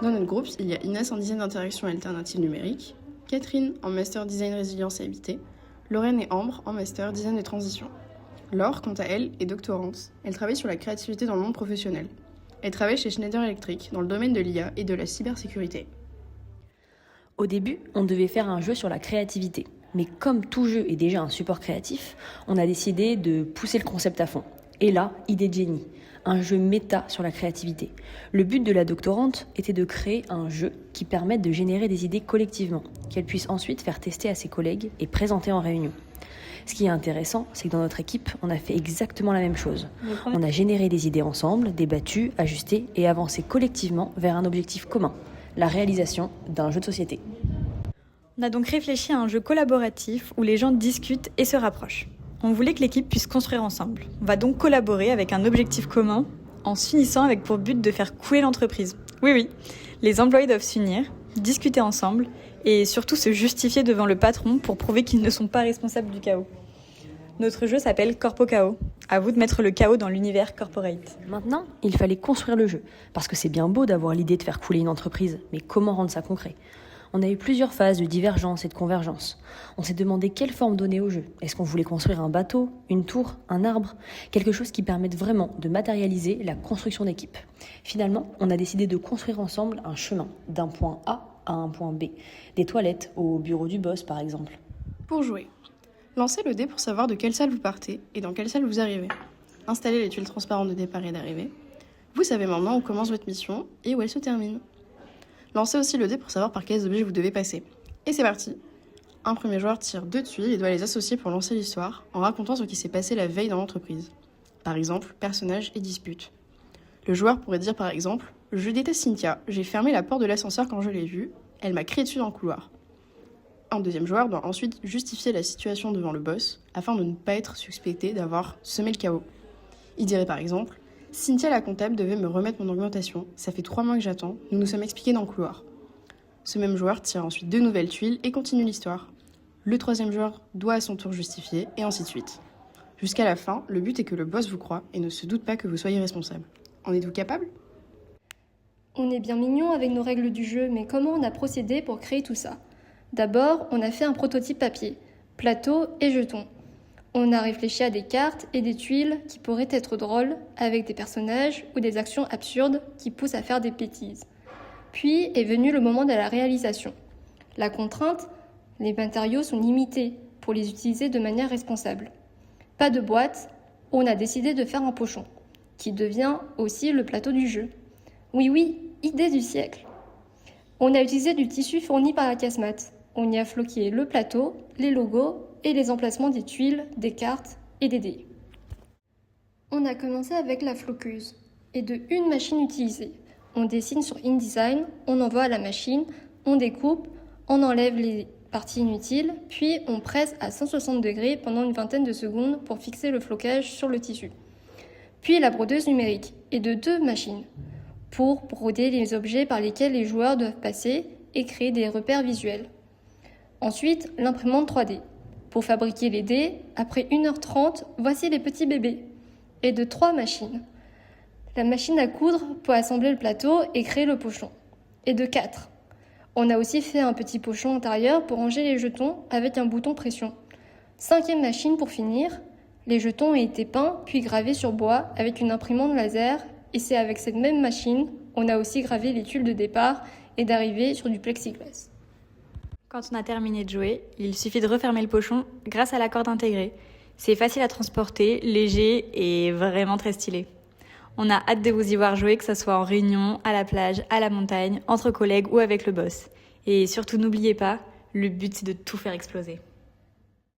Dans notre groupe, il y a Inès en design d'interaction alternative numérique, Catherine en master design résilience et habité, Lorraine et Ambre en master design de transition. Laure, quant à elle, est doctorante. Elle travaille sur la créativité dans le monde professionnel. Elle travaille chez Schneider Electric dans le domaine de l'IA et de la cybersécurité. Au début, on devait faire un jeu sur la créativité. Mais comme tout jeu est déjà un support créatif, on a décidé de pousser le concept à fond. Et là, idée de génie, un jeu méta sur la créativité. Le but de la doctorante était de créer un jeu qui permette de générer des idées collectivement, qu'elle puisse ensuite faire tester à ses collègues et présenter en réunion. Ce qui est intéressant, c'est que dans notre équipe, on a fait exactement la même chose. On a généré des idées ensemble, débattu, ajusté et avancé collectivement vers un objectif commun, la réalisation d'un jeu de société. On a donc réfléchi à un jeu collaboratif où les gens discutent et se rapprochent. On voulait que l'équipe puisse construire ensemble. On va donc collaborer avec un objectif commun en s'unissant avec pour but de faire couler l'entreprise. Oui, les employés doivent s'unir, discuter ensemble et surtout se justifier devant le patron pour prouver qu'ils ne sont pas responsables du chaos. Notre jeu s'appelle Corpo Chaos. À vous de mettre le chaos dans l'univers corporate. Maintenant, il fallait construire le jeu, parce que c'est bien beau d'avoir l'idée de faire couler une entreprise, mais comment rendre ça concret ? On a eu plusieurs phases de divergence et de convergence. On s'est demandé quelle forme donner au jeu. Est-ce qu'on voulait construire un bateau, une tour, un arbre ? Quelque chose qui permette vraiment de matérialiser la construction d'équipe. Finalement, on a décidé de construire ensemble un chemin, d'un point A à un point B. Des toilettes au bureau du boss, par exemple. Pour jouer, lancez le dé pour savoir de quelle salle vous partez et dans quelle salle vous arrivez. Installez les tuiles transparentes de départ et d'arrivée. Vous savez maintenant où commence votre mission et où elle se termine. Lancez aussi le dé pour savoir par quels objets vous devez passer. Et c'est parti. Un premier joueur tire 2 tuiles et doit les associer pour lancer l'histoire en racontant ce qui s'est passé la veille dans l'entreprise. Par exemple, personnage et dispute. Le joueur pourrait dire par exemple « Je déteste Cynthia, j'ai fermé la porte de l'ascenseur quand je l'ai vue, elle m'a crié dessus dans le couloir ». Un deuxième joueur doit ensuite justifier la situation devant le boss afin de ne pas être suspecté d'avoir semé le chaos. Il dirait par exemple « Cynthia la comptable devait me remettre mon augmentation, ça fait 3 mois que j'attends, nous nous sommes expliqués dans le couloir ». Ce même joueur tire ensuite 2 nouvelles tuiles et continue l'histoire. Le troisième joueur doit à son tour justifier et ainsi de suite. Jusqu'à la fin, le but est que le boss vous croie et ne se doute pas que vous soyez responsable. En êtes-vous capable ? On est bien mignon avec nos règles du jeu, mais comment on a procédé pour créer tout ça ? D'abord, on a fait un prototype papier, plateau et jetons. On a réfléchi à des cartes et des tuiles qui pourraient être drôles, avec des personnages ou des actions absurdes qui poussent à faire des bêtises. Puis est venu le moment de la réalisation. La contrainte, les matériaux sont limités pour les utiliser de manière responsable. Pas de boîte, on a décidé de faire un pochon, qui devient aussi le plateau du jeu. Oui, idée du siècle. On a utilisé du tissu fourni par la casse-mat. On y a floqué le plateau, les logos et les emplacements des tuiles, des cartes et des dés. On a commencé avec la floqueuse et de une machine utilisée. On dessine sur InDesign, on envoie à la machine, on découpe, on enlève les parties inutiles, puis on presse à 160 degrés pendant une vingtaine de secondes pour fixer le flocage sur le tissu. Puis la brodeuse numérique et de 2 machines pour broder les objets par lesquels les joueurs doivent passer et créer des repères visuels. Ensuite, l'imprimante 3D. Pour fabriquer les dés, après 1h30, voici les petits bébés. Et de 3 machines. La machine à coudre pour assembler le plateau et créer le pochon. Et de 4. On a aussi fait un petit pochon intérieur pour ranger les jetons avec un bouton pression. 5e machine pour finir. Les jetons ont été peints puis gravés sur bois avec une imprimante laser. Et c'est avec cette même machine, on a aussi gravé les tuiles de départ et d'arrivée sur du plexiglas. Quand on a terminé de jouer, il suffit de refermer le pochon grâce à la corde intégrée. C'est facile à transporter, léger et vraiment très stylé. On a hâte de vous y voir jouer, que ce soit en réunion, à la plage, à la montagne, entre collègues ou avec le boss. Et surtout n'oubliez pas, le but c'est de tout faire exploser.